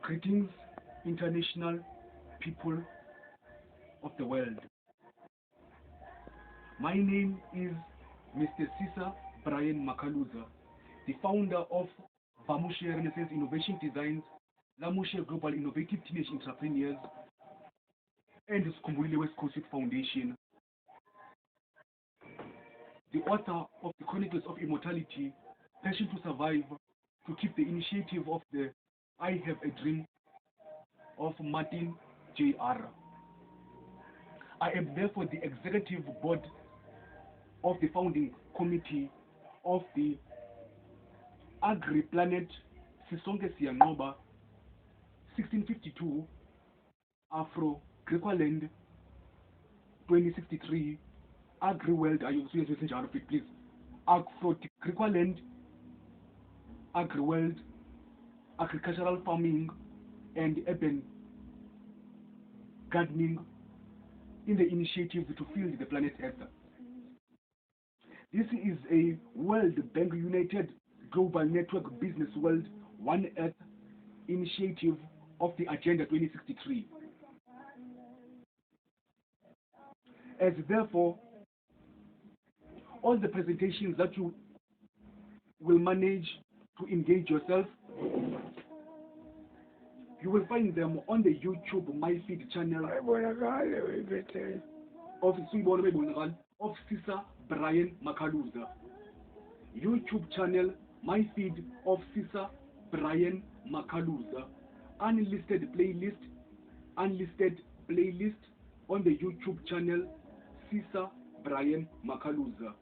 Greetings, international people of the world. My name is Mr. Sisa Brian Makaluza, the founder of Vamushe Renaissance Innovation Designs, Lamushe Global Innovative Teenage Entrepreneurs, and the Skumbulile West Coast Youth Foundation, the author of the Chronicles of Immortality, Passion to Survive, to keep the initiative of the I Have a Dream of Martin J.R. I am therefore the executive board of the founding committee of the Agri-Planet Sisonke Siyanqoba 1652 Afro-Griqualand 2063 Agri-World, please, Afro-Griqualand, Agri-World, Agricultural Farming and Urban Gardening in the initiative to field the planet Earth. This is a World Bank United Global Network Business World One Earth initiative of the Agenda 2063. As therefore, all the presentations that you will manage to engage yourself, you will find them on the YouTube My Feed channel of Sisa Brian Makaluza. YouTube channel My Feed of Sisa Brian Makaluza. Unlisted playlist on the YouTube channel Sisa Brian Makaluza.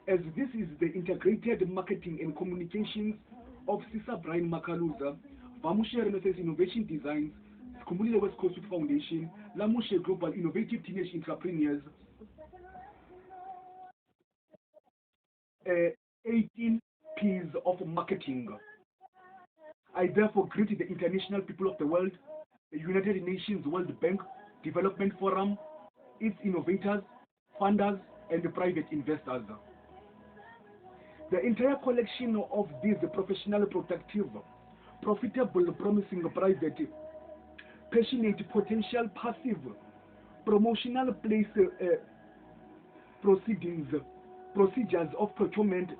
As this is the integrated marketing and communications of Sisa Brian Makaluza, Vamushe Renaissance Innovation Designs, Skumbulile West Coast Youth Foundation, Lamushe Global Innovative Teenage Entrepreneurs, 18 P's of marketing. I therefore greet the international people of the world, the United Nations World Bank Development Forum, its innovators, funders, and the private investors. The entire collection of these professional, productive, profitable, promising, private, passionate, potential, passive, promotional procedures of procurement,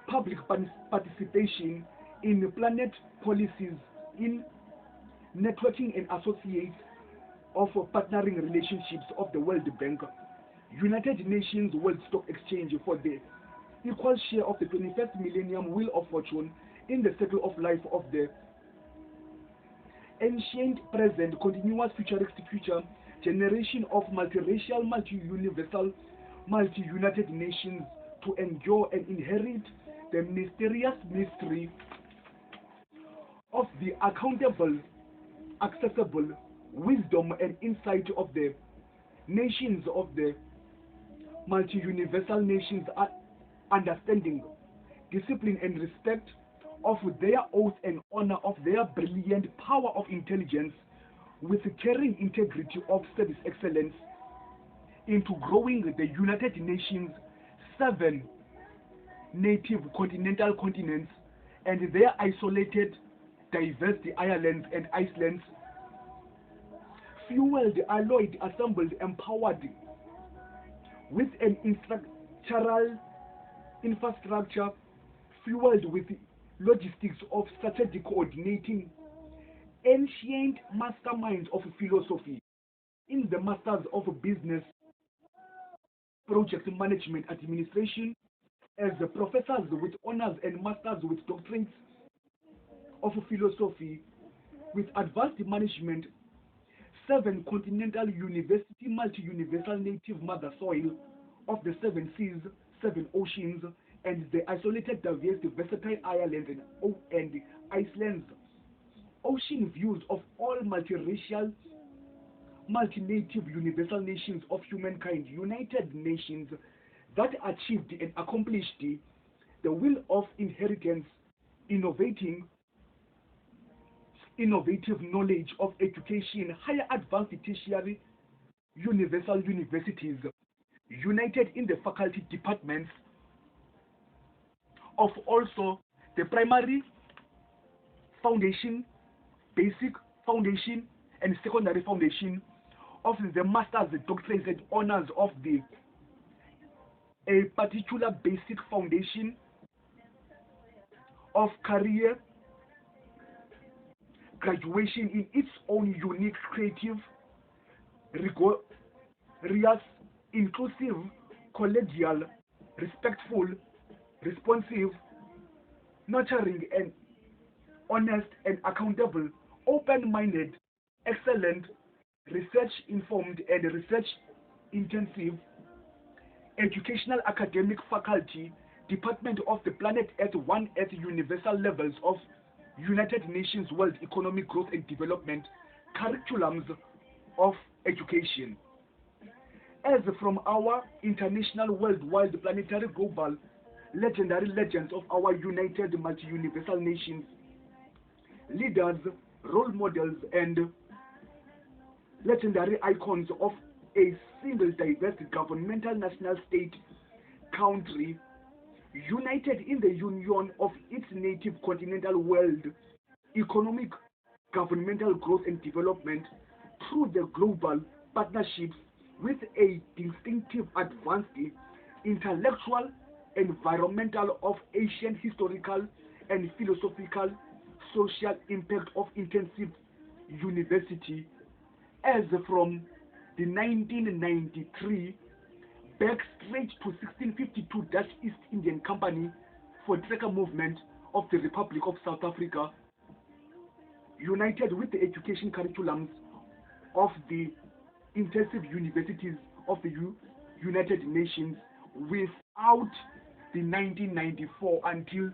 public participation in planet policies, in networking and associates of partnering relationships of the World Bank, United Nations World Stock Exchange for the equal share of the 21st millennium wheel of fortune in the circle of life of the ancient, present, continuous, futuristic future generation of multiracial, multi-universal, multi-united nations to endure and inherit the mysterious mystery of the accountable, accessible wisdom and insight of the nations of the multi-universal nations, understanding, discipline and respect of their oath and honor of their brilliant power of intelligence with caring integrity of service excellence into growing the United Nations 7 native continental continents and their isolated diverse islands and islands, fueled, alloyed, assembled, empowered with an infrastructure fueled with logistics of strategic coordinating, ancient masterminds of philosophy in the masters of business, project management, administration, as the professors with honors and masters with doctorates of philosophy, with advanced management, 7 continental university, multi-universal native mother soil of the 7 seas, 7 oceans, and the isolated, diverse, versatile islands and islands, ocean views of all multiracial, multi-native, universal nations of humankind, United Nations that achieved and accomplished the will of inheritance, innovative knowledge of education, higher advanced tertiary, universal universities, united in the faculty departments of also the primary, foundation, basic foundation, and secondary foundation of the master's, doctorates, and honors of a particular basic foundation of career graduation in its own unique, creative, rigorous, inclusive, collegial, respectful, responsive, nurturing, and honest and accountable, open-minded, excellent, research-informed, and research-intensive educational academic faculty, department of the Planet Earth, One Earth, universal levels of United Nations World Economic Growth and Development, curriculums of education. As from our international, worldwide, planetary, global, legendary legends of our united multi-universal nations, leaders, role models, and legendary icons of a single diverse governmental national state country, united in the union of its native continental world, economic, governmental growth and development through the global partnerships with a distinctive advanced intellectual, environmental, of Asian historical and philosophical social impact of intensive university, as from the 1993 back straight to 1652 Dutch East Indian Company for Trekker movement of the Republic of South Africa, united with the education curriculums of the intensive universities of the United Nations, without the 1994 until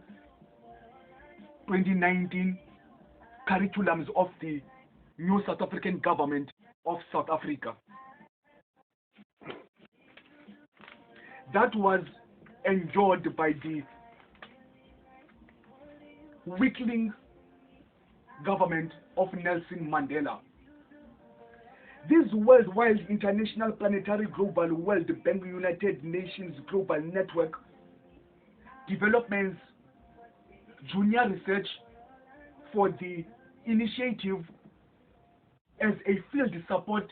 2019 curriculums of the new South African government of South Africa. That was enjoyed by the weakling government of Nelson Mandela. This worldwide, international, planetary, global, World Bank, United Nations Global Network developments, junior research for the initiative as a field support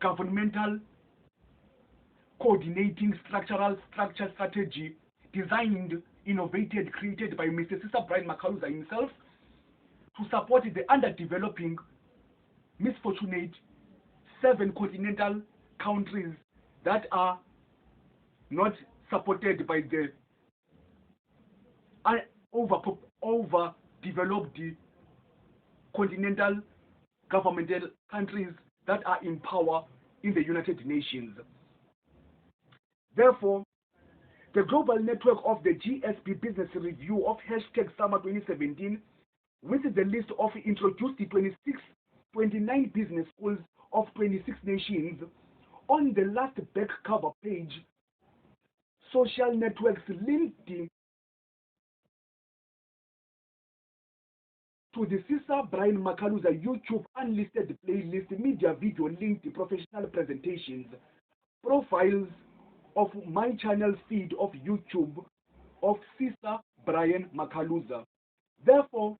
governmental coordinating structure strategy designed, innovated, created by Mr. Sister Brian Macaluza himself to support the underdeveloping, misfortunate 7 continental countries that are not supported by the overdeveloped continental governmental countries that are in power in the United Nations. Therefore, the global network of the GSP Business Review of #Summer 2017, with the list of introduced 29 business schools of 26 nations, on the last back cover page, social networks linked to the Sister Brian Macaluza YouTube unlisted playlist, media video linked professional presentations, profiles of my channel feed of YouTube of Sister Brian Macaluza. Therefore,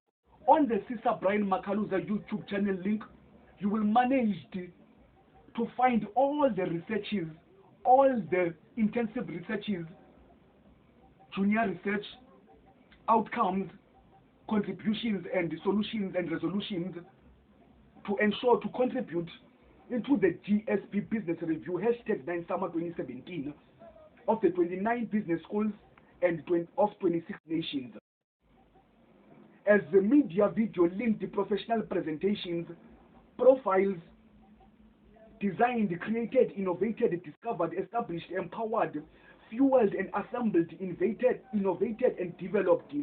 on the Sister Brian Macaluza YouTube channel link, you will manage to find all the researches, all the intensive researches, junior research, outcomes, contributions and solutions and resolutions to ensure to contribute into the GSP Business Review #9Summer 2017 of the 29 business schools and of 26 nations. As the media video linked professional presentations, profiles, designed, created, innovated, discovered, established, empowered, fueled and assembled, innovated and developed,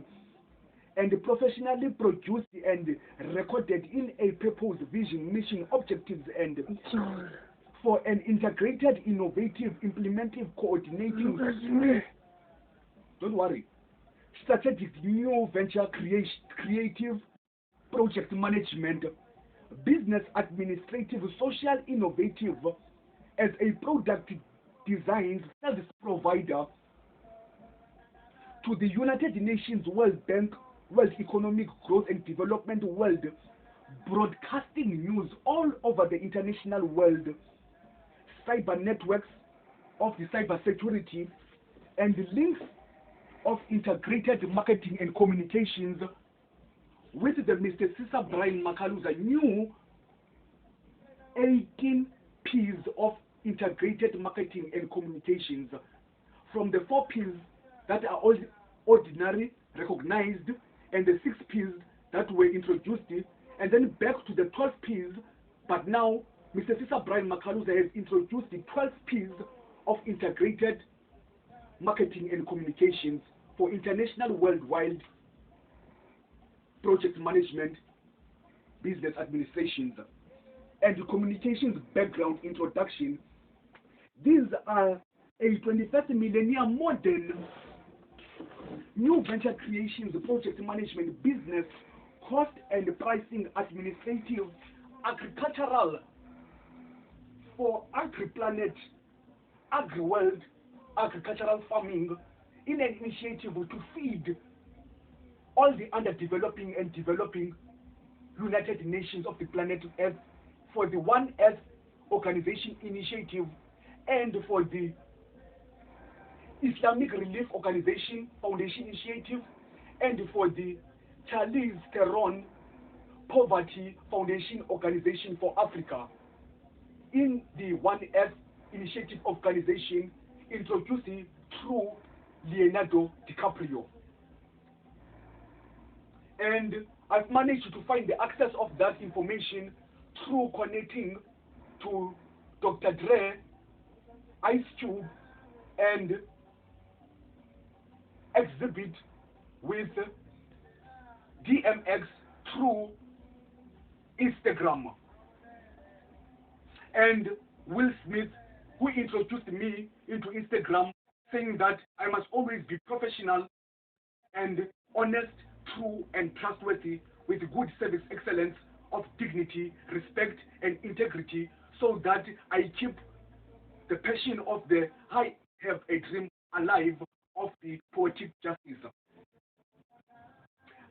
and professionally produced and recorded in a purpose, vision, mission, objectives, and for an integrated, innovative, implementive, coordinating, don't worry, strategic, new venture creative, project management, business administrative, social innovative, as a product design service provider to the United Nations, World Bank, World Economic Growth and Development World, broadcasting news all over the international world, cyber networks of the cybersecurity, and links of integrated marketing and communications with the Mr. Cesar Brian Macaluza new 18 P's of integrated marketing and communications, from the 4 P's that are ordinary, recognized, and the 6 P's that were introduced, and then back to the 12 P's. But now Mr. Cesar Brian Macaluza has introduced the 12 P's of integrated marketing and communications for international, worldwide project management, business administrations, and communications background introduction. These are a 21st millennium modern new venture creations, project management, business, cost and pricing, administrative, agricultural, for agri-planet, agri-world, agricultural farming, in an initiative to feed all the underdeveloping and developing United Nations of the planet Earth, for the One Earth Organization Initiative, and for the Islamic Relief Organization Foundation Initiative, and for the Charlize Theron Poverty Foundation Organization for Africa, in the One Earth Initiative Organization introduced through Leonardo DiCaprio. And I've managed to find the access of that information through connecting to Dr. Dre, Ice Cube, and Exhibit with DMX through Instagram. And Will Smith, who introduced me into Instagram, saying that I must always be professional and honest, true and trustworthy, with good service excellence of dignity, respect and integrity, so that I keep the passion of the I have a dream alive of the poetic justice.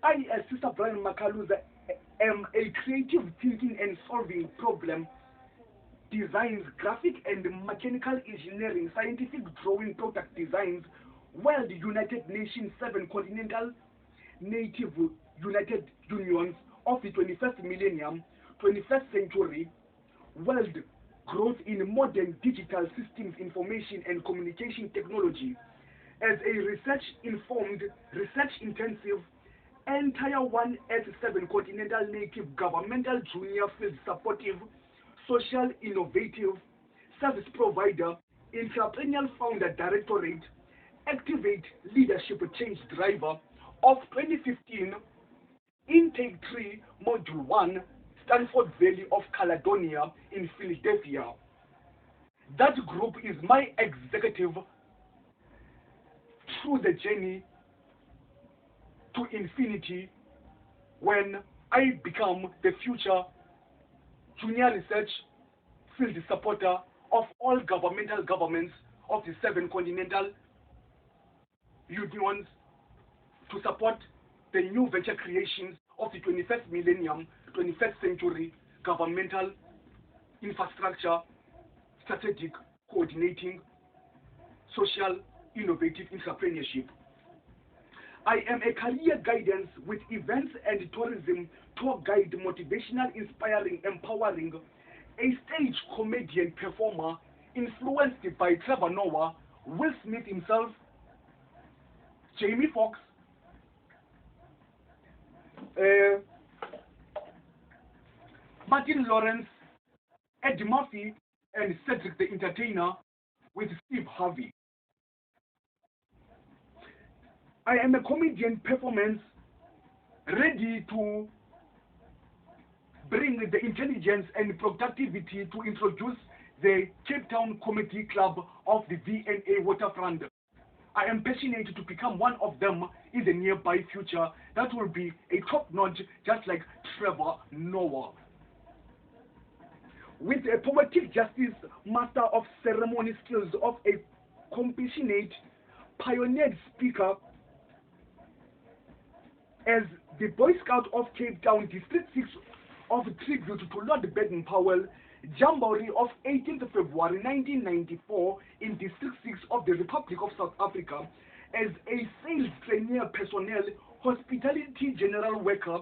I, as Sister Brian Macaluza, am a creative thinking and solving problem designs, graphic and mechanical engineering, scientific drawing, product designs, World United Nations 7 Continental Native United Unions of the 21st millennium, 21st century, world growth in modern digital systems, information and communication technology, as a research-informed, research-intensive, entire One Earth 7 Continental Native governmental junior field supportive, social innovative, service provider, entrepreneurial founder directorate, activate leadership change driver of 2015, intake 3, module 1, Stanford Valley of Caledonia in Philadelphia. That group is my executive through the journey to infinity, when I become the future junior research field supporter of all governmental governments of the 7 continental unions, to support the new venture creations of the 21st millennium, 21st century governmental infrastructure, strategic, coordinating, social, innovative entrepreneurship. I am a career guidance with events and tourism tour guide, motivational, inspiring, empowering, a stage comedian performer, influenced by Trevor Noah, Will Smith himself, Jamie Foxx, Martin Lawrence, Eddie Murphy, and Cedric the Entertainer with Steve Harvey. I am a comedian performance ready to bring the intelligence and productivity to introduce the Cape Town Comedy Club of the VNA Waterfront. I am passionate to become one of them in the nearby future that will be a top-notch, just like Trevor Noah. With a poetic justice, master of ceremony skills of a compassionate, pioneered speaker, as the Boy Scout of Cape Town District 6 of tribute to Lord Baden-Powell, Jamboree of 18th February 1994 in District 6 of the Republic of South Africa as a sales trainee personnel, hospitality general worker,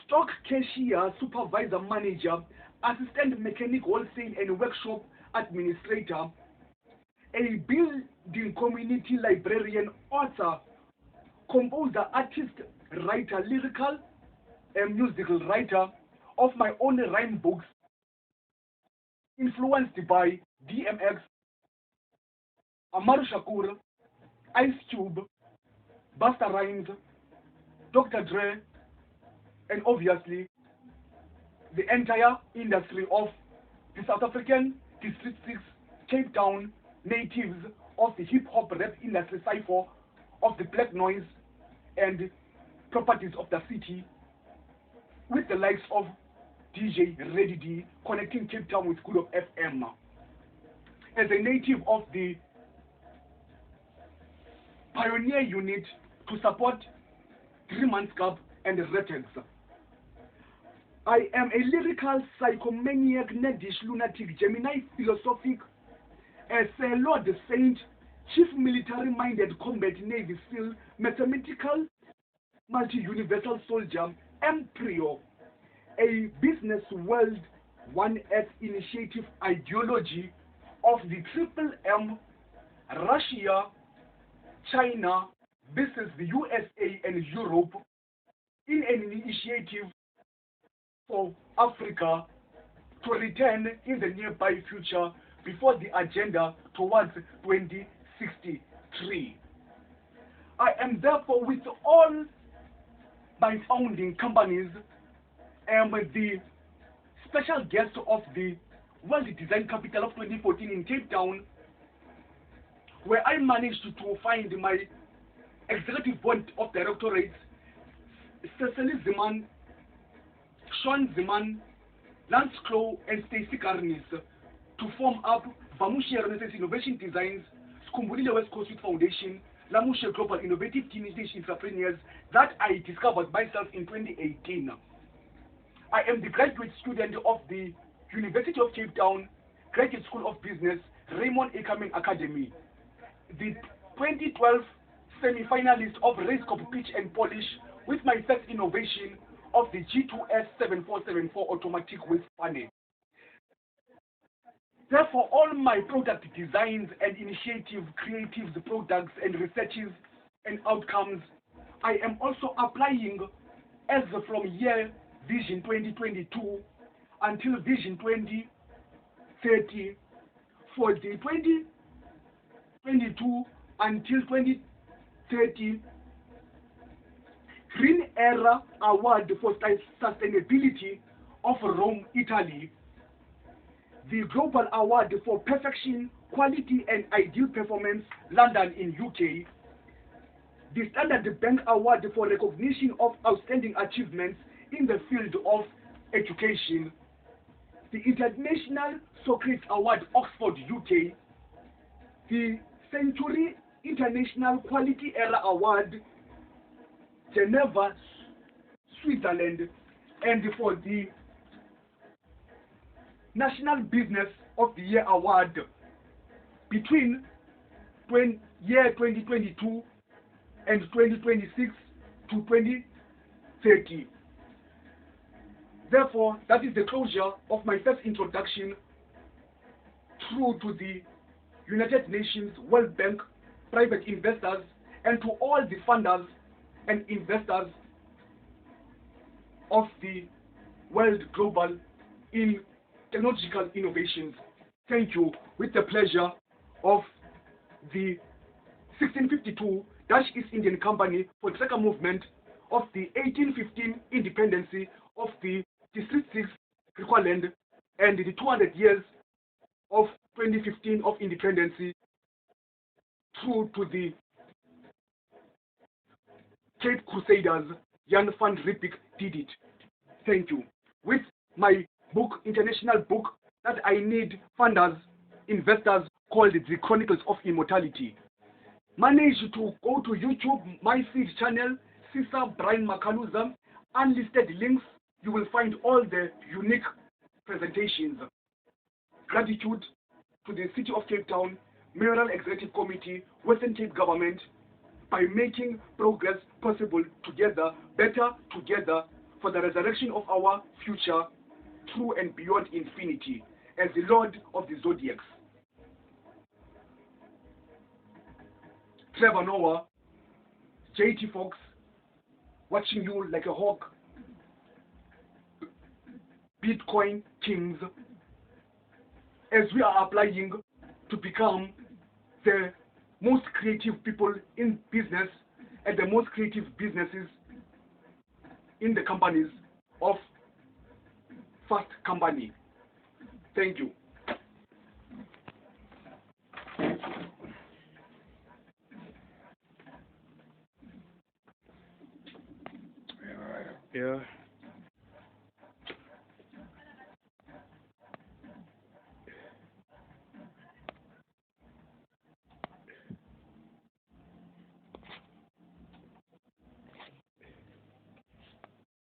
stock cashier, supervisor manager, assistant mechanic wholesale and workshop administrator, a building community librarian, author, composer, artist, writer, lyrical and musical writer of my own rhyme books, influenced by DMX, Amaru Shakur, Ice Cube, Busta Rhymes, Dr. Dre, and obviously the entire industry of the South African District 6 Cape Town natives of the hip-hop rap industry cipher of the Black Noise and properties of the city, with the likes of DJ Ready D, connecting Cape Town with Good of FM. As a native of the Pioneer Unit to support 3 Months Cup and Retex. I am a lyrical psychomaniac, Nedish lunatic, Gemini philosophic, as a Lord Saint, chief military-minded combat Navy SEAL, mathematical, multi-universal soldier, embryo, a business world, one Earth initiative ideology of the Triple M, Russia, China, this is the USA and Europe, in an initiative for Africa to return in the nearby future before the agenda towards 2063. I am therefore with all my founding companies and with the special guest of the World Design Capital of 2014 in Cape Town, where I managed to find my executive board of directorates, Cecily Ziman, Sean Ziman, Lance Crow, and Stacey Karnis, to form up Vamushe Renaissance Innovation Designs, Skumbulile West Coast Youth Foundation, Lamushe Global Innovative Teenage Entrepreneurs that I discovered myself in 2018. I am the graduate student of the University of Cape Town Graduate School of Business, Raymond Ackerman Academy, the 2012 semi-finalist of Race Cup Pitch and Polish with my first innovation of the G2S 7474 automatic waste panel. Therefore, all my product designs and initiative, creatives, products and researches and outcomes, I am also applying as from year Vision 2022 until Vision 2030 for the 2022 until 2030 Green Era Award for Sustainability of Rome, Italy, the Global Award for Perfection, Quality and Ideal Performance, London in UK, the Standard Bank Award for Recognition of Outstanding Achievements in the field of education, the International Socrates Award, Oxford, UK, the Century International Quality Era Award, Geneva, Switzerland, and for the National Business of the Year Award between year 2022 and 2026 to 2030. Therefore, that is the closure of my first introduction through to the United Nations, World Bank, private investors, and to all the funders and investors of the world global in technological innovations. Thank you, with the pleasure of the 1652 Dutch East Indian Company for the second movement of the 1815 independency of the District 6 Griqualand and the 200 years of 2015 of independency through to the Cape Crusaders. Jan van Riebeeck did it. Thank you. With my book, international book, that I need funders, investors, called The Chronicles of Immortality. Manage to go to YouTube, my feed channel, Cesar Brian Makaluza, unlisted links, you will find all the unique presentations. Gratitude to the City of Cape Town, Mayoral Executive Committee, Western Cape Government, by making progress possible together, better together, for the resurrection of our future through and beyond infinity as the Lord of the Zodiacs. Trevor Noah, JT Fox, watching you like a hawk, Bitcoin Kings, as we are applying to become the most creative people in business and the most creative businesses in the companies of Fast Company. Thank you. Yeah.